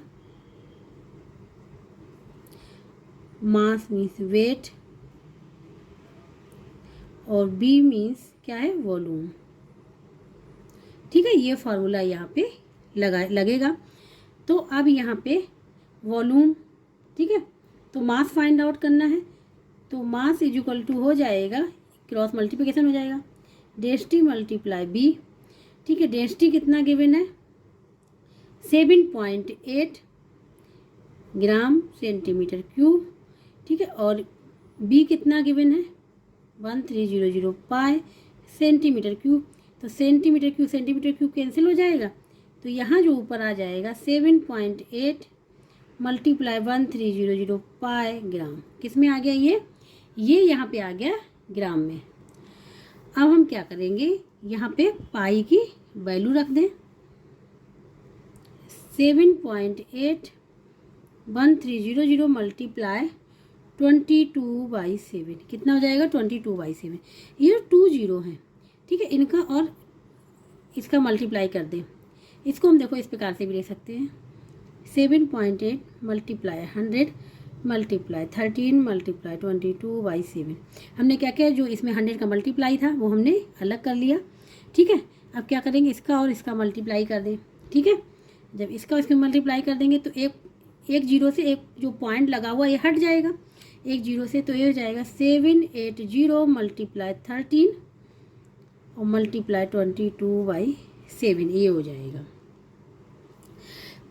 मास मीन्स वेट, और b मीन्स क्या है, वॉल्यूम। ठीक है, ये फार्मूला यहाँ पे लगेगा। तो अब यहाँ पे वॉल्यूम, ठीक है, तो मास फाइंड आउट करना है, तो मास इज इक्वल टू हो जाएगा, क्रॉस मल्टीप्लिकेशन हो जाएगा, डेंसिटी मल्टीप्लाई b। ठीक है, डेंसिटी कितना गिवन है, 7.8 ग्राम सेंटीमीटर क्यूब। ठीक है, और b कितना गिवन है, 1300 पाई सेंटीमीटर क्यूब। तो सेंटीमीटर क्यूब कैंसिल हो जाएगा, तो यहाँ जो ऊपर आ जाएगा 7.8 मल्टीप्लाई 1300 पाई ग्राम, किस में आ गया, ये यहाँ पे आ गया ग्राम में। अब हम क्या करेंगे, यहाँ पे पाई की वैल्यू रख दें, 7.8 1300 मल्टीप्लाई 22/7, कितना हो जाएगा, 22/7। ये 2 0 है। ठीक है, इनका और इसका मल्टीप्लाई कर दें, इसको हम देखो इस प्रकार से भी ले सकते हैं, 7.8 मल्टीप्लाई 100 मल्टीप्लाई 13 मल्टीप्लाई 22/7। हमने क्या किया, जो इसमें 100 का मल्टीप्लाई था वो हमने अलग कर लिया। ठीक है, अब क्या करेंगे, इसका और इसका मल्टीप्लाई कर दें। ठीक है, जब इसका और इसका मल्टीप्लाई कर देंगे तो एक जीरो से एक जो पॉइंट लगा हुआ ये हट जाएगा, एक जीरो से, तो ये हो जाएगा 780 मल्टीप्लाई 13 और मल्टीप्लाई 22/7, ये हो जाएगा।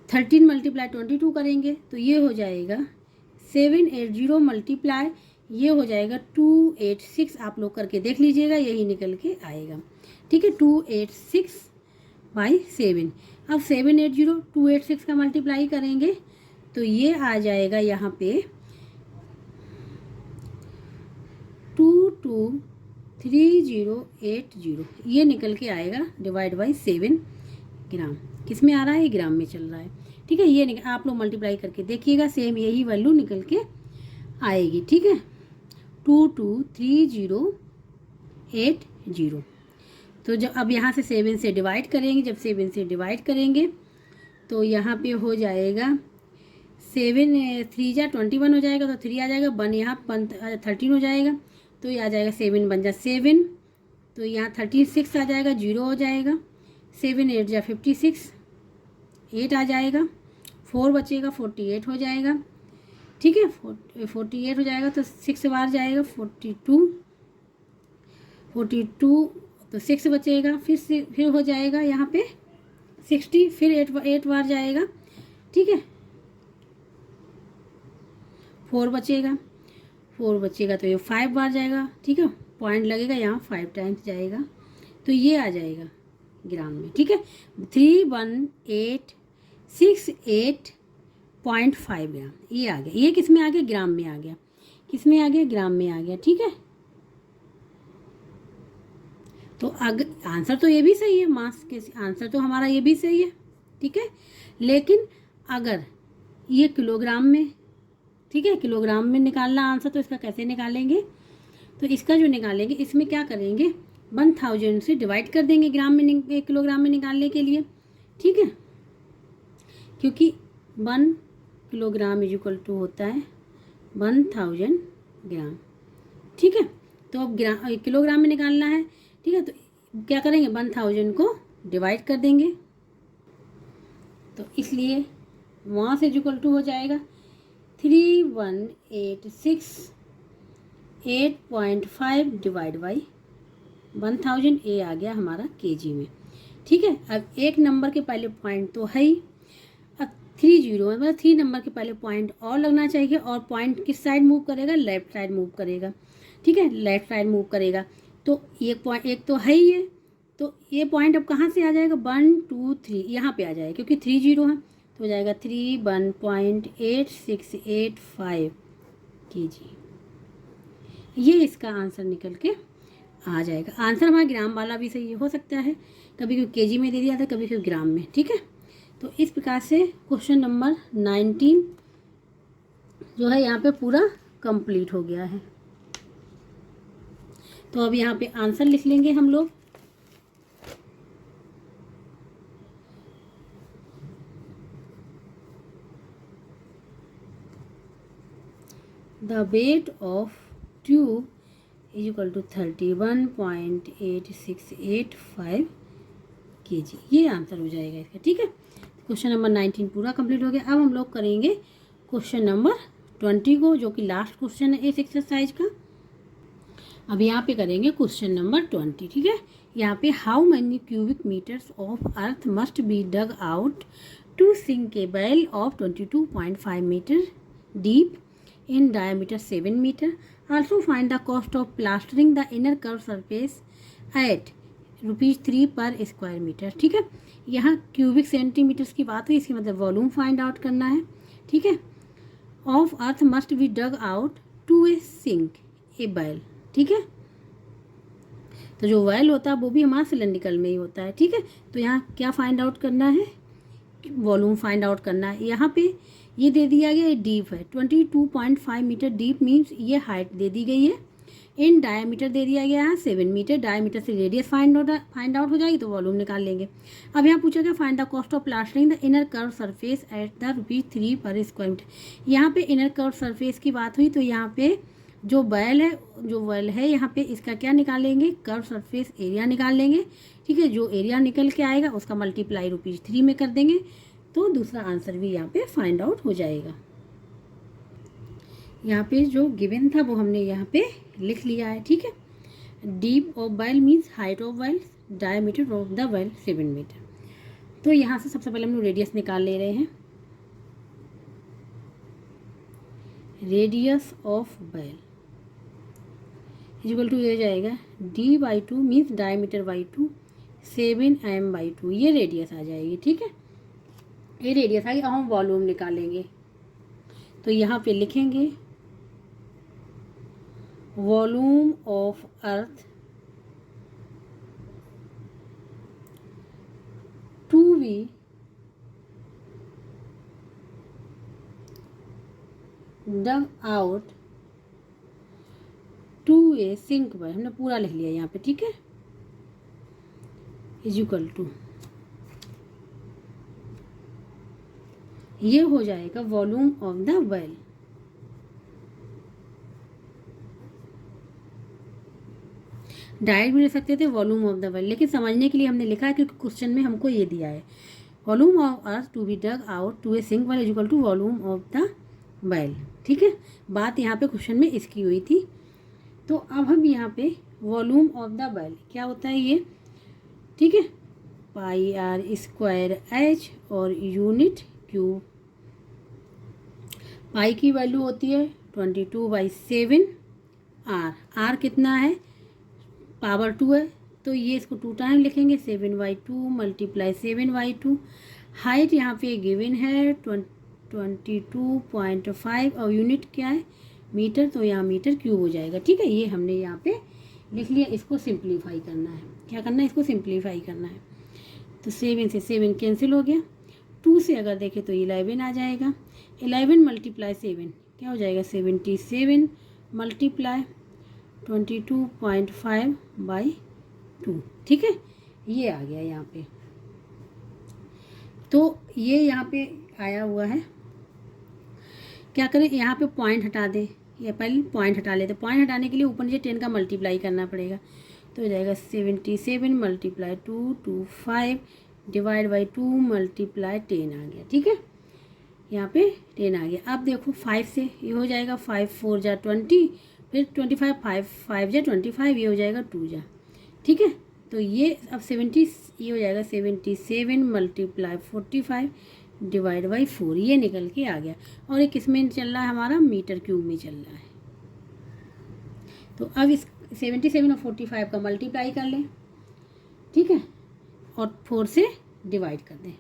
13 मल्टीप्लाई 22 करेंगे तो ये हो जाएगा 780 मल्टीप्लाई, ये हो जाएगा 286, आप लोग करके देख लीजिएगा, यही निकल के आएगा। ठीक है, 286/7। अब 780 286 का मल्टीप्लाई करेंगे तो ये आ जाएगा यहाँ पे 223080, ये निकल के आएगा डिवाइड बाई 7 ग्राम, किस में आ रहा है, ग्राम में चल रहा है। ठीक है, ये आप लोग मल्टीप्लाई करके देखिएगा, सेम यही वैल्यू निकल के आएगी। ठीक है, 223080। तो जब अब यहाँ से 7 से डिवाइड करेंगे, जब 7 से डिवाइड करेंगे तो यहाँ पे हो जाएगा 7 3 जा 21 हो जाएगा, तो 3 आ जाएगा, 1 यहाँ 13 हो जाएगा, तो ये आ जाएगा 7 बन जा 7, तो यहाँ 36 आ जाएगा, 0 हो जाएगा, 7 8 जा 56, 8 आ जाएगा, 4 बचेगा 48 हो जाएगा। ठीक है, 48 हो जाएगा, तो 6 बार जाएगा 42 तो 6 बचेगा, फिर हो जाएगा यहाँ पे 60, फिर 8 बार जाएगा। ठीक है, 4 बचेगा तो ये 5 बार जाएगा। ठीक है, पॉइंट लगेगा यहाँ 5 टाइम्स जाएगा, तो ये आ जाएगा ग्राम में। ठीक है, 31868.5 ग्राम, ये आ गया, ये किस में आ गया, ग्राम में आ गया, किस में आ गया, ग्राम में आ गया। ठीक है, तो अगर आंसर तो ये भी सही है, मास के आंसर तो हमारा ये भी सही है। ठीक है, लेकिन अगर ये किलोग्राम में, ठीक है, किलोग्राम में निकालना आंसर, तो इसका कैसे निकालेंगे, तो इसका जो निकालेंगे इसमें क्या करेंगे, 1000 से डिवाइड कर देंगे ग्राम में, किलोग्राम में निकालने के लिए। ठीक है, क्योंकि 1 किलोग्राम इज इक्वल टू होता है 1000 ग्राम। ठीक है, तो अब किलोग्राम में निकालना है। ठीक है, तो क्या करेंगे 1000 को डिवाइड कर देंगे, तो इसलिए वहाँ से इक्वल टू हो जाएगा 3186.8.5 डिवाइड बाई 1000, ए आ गया हमारा केजी में। ठीक है, अब एक नंबर के पहले पॉइंट तो है ही, अब 30 मतलब 3 नंबर के पहले पॉइंट और लगना चाहिए, और पॉइंट किस साइड मूव करेगा, लेफ्ट साइड मूव करेगा। ठीक है, लेफ्ट साइड मूव करेगा, तो ये पॉइंट एक तो है ही है, तो ये पॉइंट अब कहाँ से आ जाएगा 1 2 3 यहाँ पे आ जाएगा, क्योंकि 30 है तो हो जाएगा 31.8685 केजी। ये इसका आंसर निकल के आ जाएगा। आंसर हमारा ग्राम वाला भी सही हो सकता है, कभी कभी केजी में दे दिया था, कभी कभी ग्राम में। ठीक है, तो इस प्रकार से क्वेश्चन नंबर 19 जो है यहाँ पे पूरा कंप्लीट हो गया है। तो अब यहाँ पे आंसर लिख लेंगे हम लोग। The weight of tube is equal to 31.8685 kg, ये आंसर हो जाएगा इसका। ठीक है, क्वेश्चन नंबर 19 पूरा कंप्लीट हो गया। अब हम लोग करेंगे क्वेश्चन नंबर 20 को, जो कि लास्ट क्वेश्चन है इस एक्सरसाइज का। अब यहाँ पे करेंगे क्वेश्चन नंबर 20। ठीक है, यहाँ पे how many cubic metres of earth must be dug out to sink a well of 22.5 metre deep in diameter 7 meter. Also find the cost of plastering the inner curved surface at ₹3 per square meter. ठीक है, यहाँ क्यूबिक सेंटीमीटर्स की बात हुई, इसकी मतलब वॉल्यूम फाइंड आउट करना है। ठीक है, of earth must be dug out to a sink a well. ठीक है, तो जो वेल होता है वो भी हमारा सिलेंड्रिकल में ही होता है। ठीक है, तो यहाँ क्या फाइंड आउट करना है, वॉल्यूम फाइंड आउट करना है। यहाँ पे ये दे दिया गया, ये डीप है 22.5 मीटर डीप, मीन्स ये हाइट दे दी गई है। इन डायमीटर दे दिया गया है 7 मीटर, डायमीटर से रेडियस फाइंड आउट हो जाएगी, तो वॉल्यूम निकाल लेंगे। अब यहाँ पूछा गया find the cost of plastering the inner curved surface at the ₹3 पर स्क्वायर मीटर। यहाँ पे इनर कर्व सरफेस की बात हुई, तो यहाँ पे जो वेल है यहाँ पे इसका क्या निकालेंगे, कर्व सरफेस एरिया निकाल लेंगे। ठीक है, जो एरिया निकल के आएगा उसका मल्टीप्लाई ₹3 में कर देंगे, तो दूसरा आंसर भी यहाँ पे फाइंड आउट हो जाएगा। यहाँ पे जो गिवन था वो हमने यहाँ पे लिख लिया है। ठीक है, deep of well means height of well, diameter of the well 7 metre. तो यहाँ से सबसे पहले हम लोग रेडियस निकाल ले रहे हैं। Radius of well equal to ये जाएगा D/2 मीन्स डायमीटर/2 7m/2, ये रेडियस आ जाएगी। ठीक है, ये रेडियस आ गई। अब हम वॉल्यूम निकालेंगे, तो यहाँ पे लिखेंगे volume of earth to be dug out to a sink well, हमने पूरा लिख लिया यहाँ पे। ठीक है, इज इक्वल टू ये हो जाएगा volume of the well. Direct भी ले सकते थे वॉल्यूम ऑफ द वेल, लेकिन समझने के लिए हमने लिखा है क्योंकि क्वेश्चन में हमको ये दिया है volume of earth to be dug out to a sink well is equal to volume of the well. ठीक है, बात यहाँ पे क्वेश्चन में इसकी हुई थी। तो अब हम यहाँ पे वॉल्यूम ऑफ द वेल क्या होता है ये, ठीक है, πr² और यूनिट क्यूब। पाई की वैल्यू होती है 22/7, आर कितना है, पावर 2 है, तो ये इसको 2 टाइम लिखेंगे 7/2 मल्टीप्लाई 7/2। हाइट यहाँ पे गिवन है 22.5 और यूनिट क्या है मीटर, तो यहाँ मीटर क्यूब हो जाएगा। ठीक है, ये हमने यहाँ पे लिख लिया। इसको सिंप्लीफाई करना है, क्या करना है, इसको सिंप्लीफाई करना है। तो 7 से 7 कैंसिल हो गया, 2 से अगर देखें तो 11 आ जाएगा। 11 मल्टीप्लाई 7 क्या हो जाएगा 77 मल्टीप्लाई 22.5/2। ठीक है, ये आ गया यहाँ पे। तो ये यहाँ पे आया हुआ है। क्या करें, यहाँ पे पॉइंट हटा दें, या पहले पॉइंट हटा लेते। पॉइंट हटाने के लिए ऊपर नीचे 10 का मल्टीप्लाई करना पड़ेगा। तो हो जाएगा 77 मल्टीप्लाई 225 डिवाइड बाई 2 मल्टीप्लाई 10 आ गया। ठीक है, यहाँ पे 10 आ गया। अब देखो 5 से ये हो जाएगा 5 4 जा 20, फिर 25 5 5 जा 25, ये हो जाएगा 2 जा। ठीक है, तो ये अब 70 ये हो जाएगा 77 मल्टीप्लाई 45 डिवाइड बाई 4, ये निकल के आ गया। और ये किस में चल रहा है, हमारा मीटर क्यूब में चल रहा है। तो अब इस 77 और 45 का मल्टीप्लाई कर लें। ठीक है, और 4 से डिवाइड कर दें।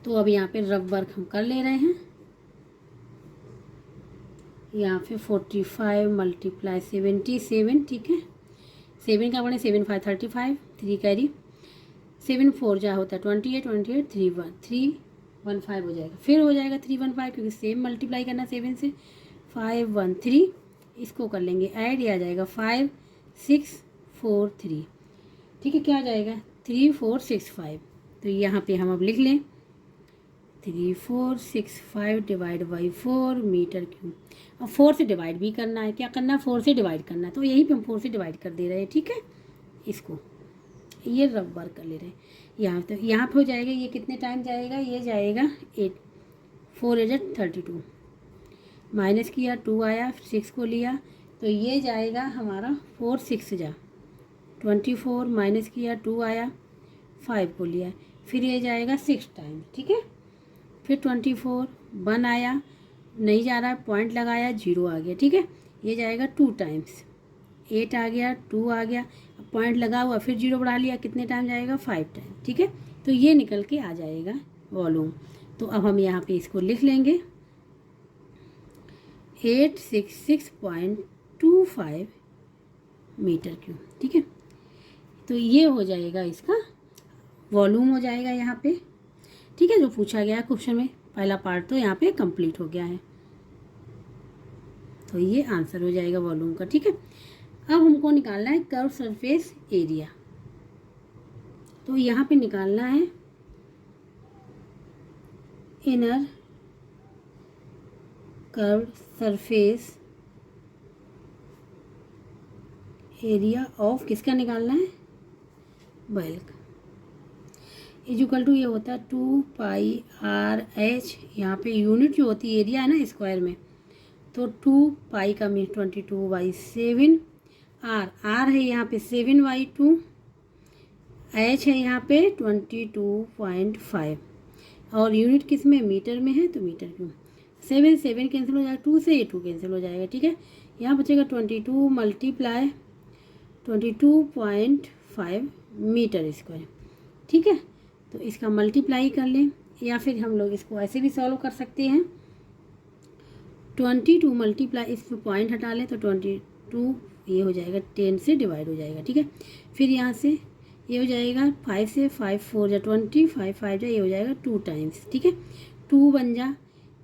तो अब यहाँ पे रफ वर्क हम कर ले रहे हैं। यहाँ पे 45 मल्टीप्लाई 77, ठीक है, 7 का बने 7 5 35, 3 कैरी, 7 4 जा होता है 28 28 3 1 3 1 5 हो जाएगा। फिर हो जाएगा 3 1 5, क्योंकि सेम मल्टीप्लाई करना 7 से। 5 1 3, इसको कर लेंगे ऐड, ये आ जाएगा 5 6 4 3। ठीक है, क्या आ जाएगा 3 4 6 5। तो यहाँ पे हम अब लिख लें 3 4 6 5 डिवाइड बाई 4 मीटर क्यूब। अब 4 से डिवाइड भी करना है, क्या करना है 4 से डिवाइड करना है, तो यहीं पे हम 4 से डिवाइड कर दे रहे हैं। ठीक है, इसको ये रफ वर्क कर ले रहे हैं यहाँ। तो यहाँ पे हो जाएगा, ये कितने टाइम जाएगा, ये जाएगा 8 4 8 32, माइनस किया 2 आया, 6 को लिया, तो ये जाएगा हमारा 4 6 जा 24, माइनस किया 2 आया, 5 को लिया, फिर ये जाएगा 6 टाइम। ठीक है, फिर 24 1 आया, नहीं जा रहा है, पॉइंट लगाया, 0 आ गया। ठीक है, ये जाएगा 2 टाइम्स, 8 आ गया, 2 आ गया, पॉइंट लगा हुआ, फिर 0 बढ़ा लिया, कितने टाइम जाएगा 5 टाइम। ठीक है, तो ये निकल के आ जाएगा वॉल्यूम। तो अब हम यहाँ पे इसको लिख लेंगे 866.25 मीटर क्यूब। ठीक है, तो ये हो जाएगा इसका वॉल्यूम हो जाएगा यहाँ पे। ठीक है, जो पूछा गया क्वेश्चन में पहला पार्ट तो यहाँ पे कंप्लीट हो गया है, तो ये आंसर हो जाएगा वॉल्यूम का। ठीक है, अब हमको निकालना है कर्व सरफेस एरिया। तो यहाँ पे निकालना है inner curved surface area of, किसका निकालना है, बल्क, इक्वल टू ये होता है 2 पाई आर एच। यहाँ पे यूनिट जो होती है एरिया है ना स्क्वायर में, तो 2 पाई का मीन 22/7, आर है यहाँ पे 7/2, एच है यहाँ पे 22.5, और यूनिट किस में, मीटर में है, तो मीटर क्यों 7 7 कैंसिल हो जाएगा, 2 से ये 2 कैंसिल हो जाएगा। ठीक है, यहाँ बचेगा 22 मल्टीप्लाई 22.5 मीटर स्क्वायर। ठीक है, तो इसका मल्टीप्लाई कर लें, या फिर हम लोग इसको ऐसे भी सॉल्व कर सकते हैं। 22 मल्टीप्लाई, इसमें पॉइंट हटा लें तो 22 ये हो जाएगा 10 से डिवाइड हो जाएगा। ठीक है, फिर यहाँ से ये हो जाएगा 5 से 5 4 जा 20, 5 5 जा, ये हो जाएगा 2 टाइम्स। ठीक है, 2 1 जा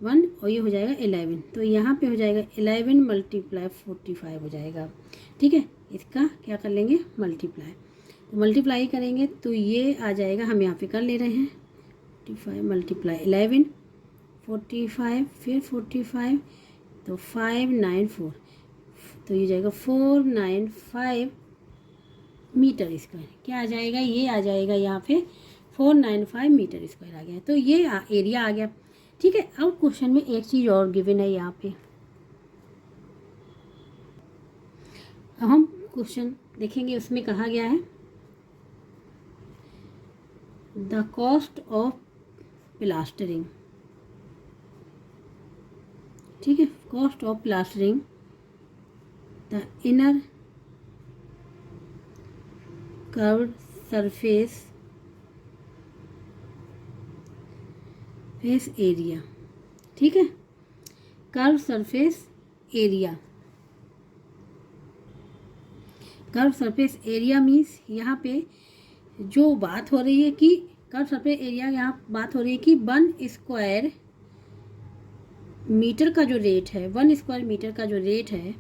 1, और ये हो जाएगा 11, तो यहाँ पे हो जाएगा 11 मल्टीप्लाई 45 हो जाएगा। ठीक है, इसका क्या कर लेंगे मल्टीप्लाई, तो मल्टीप्लाई करेंगे तो ये आ जाएगा, हम यहाँ पे कर ले रहे हैं 45 मल्टीप्लाई 11 45, फिर 45, तो 594, तो ये जाएगा 495 मीटर स्क्वायर। क्या आ जाएगा, ये आ जाएगा यहाँ पे 495 मीटर स्क्वायर आ गया। तो ये एरिया आ गया। ठीक है, अब क्वेश्चन में एक चीज़ और गिवन है यहाँ पे, अब हम क्वेश्चन देखेंगे, उसमें कहा गया है द कॉस्ट ऑफ प्लास्टरिंग। ठीक है, cost of plastering the inner curved surface area. ठीक है, curve surface area, curve surface area means यहाँ पे जो बात हो रही है कि कर्व सरफेस एरिया, यहाँ बात हो रही है कि 1 स्क्वायर मीटर का जो रेट है, 1 स्क्वायर मीटर का जो रेट है,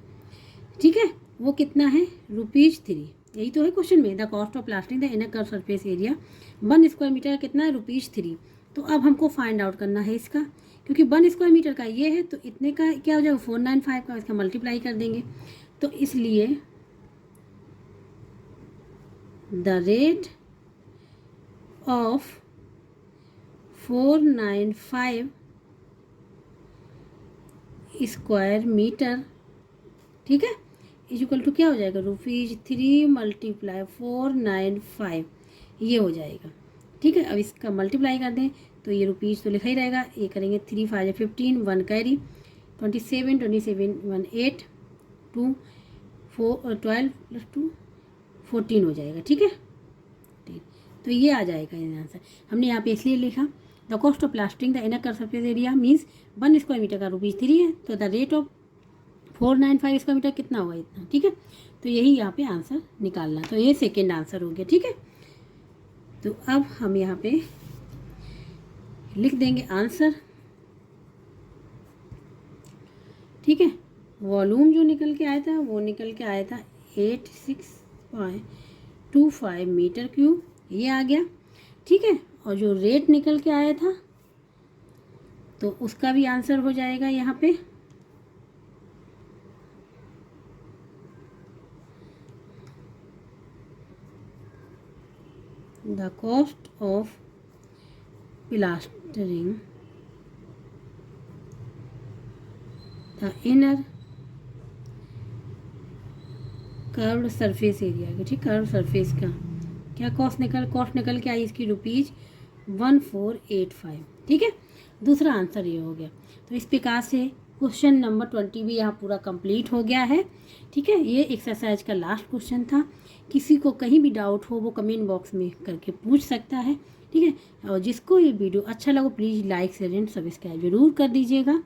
ठीक है, वो कितना है ₹3। यही तो है क्वेश्चन में, the cost of plastering the inner curved surface area 1 square metre का कितना है ₹3। तो अब हमको फाइंड आउट करना है इसका, क्योंकि 1 स्क्वायर मीटर का ये है, तो इतने का क्या हो जाएगा 495 का, इसका मल्टीप्लाई कर देंगे। तो इसलिए the rate of 495 square metre, ठीक है, इक्वल टू क्या हो जाएगा, ₹3 मल्टीप्लाई 495, ये हो जाएगा। ठीक है, अब इसका मल्टीप्लाई कर दें तो ये रुपीज़ तो लिखा ही रहेगा, ये करेंगे 3 5 15, 1 कैरी, 27 27 1 8 2 4 12 + 2 14 हो जाएगा। ठीक है, तो ये आ जाएगा ये आंसर। हमने यहाँ पे इसलिए लिखा the cost of plastering the inner surface area means 1 square metre का ₹3 है, तो the rate of 495 square metre कितना होगा, इतना। ठीक है, तो यही यहाँ पे आंसर निकालना, तो ये सेकेंड आंसर हो गया। ठीक है, तो अब हम यहाँ पे लिख देंगे आंसर। ठीक है, वॉल्यूम जो निकल के आया था वो निकल के आया था 86.25 मीटर क्यूब, ये आ गया। ठीक है, और जो रेट निकल के आया था तो उसका भी आंसर हो जाएगा यहाँ पे, the cost of plastering the inner curved surface area. ठीक, कर्व सरफेस का क्या कॉस्ट निकल के आई इसकी ₹1485। ठीक है, दूसरा आंसर ये हो गया। तो इस प्रकार से क्वेश्चन नंबर 20 भी यहाँ पूरा कंप्लीट हो गया है। ठीक है, ये एक्सरसाइज का लास्ट क्वेश्चन था। किसी को कहीं भी डाउट हो वो कमेंट बॉक्स में करके पूछ सकता है। ठीक है, और जिसको ये वीडियो अच्छा लगे please like share and subscribe जरूर कर दीजिएगा।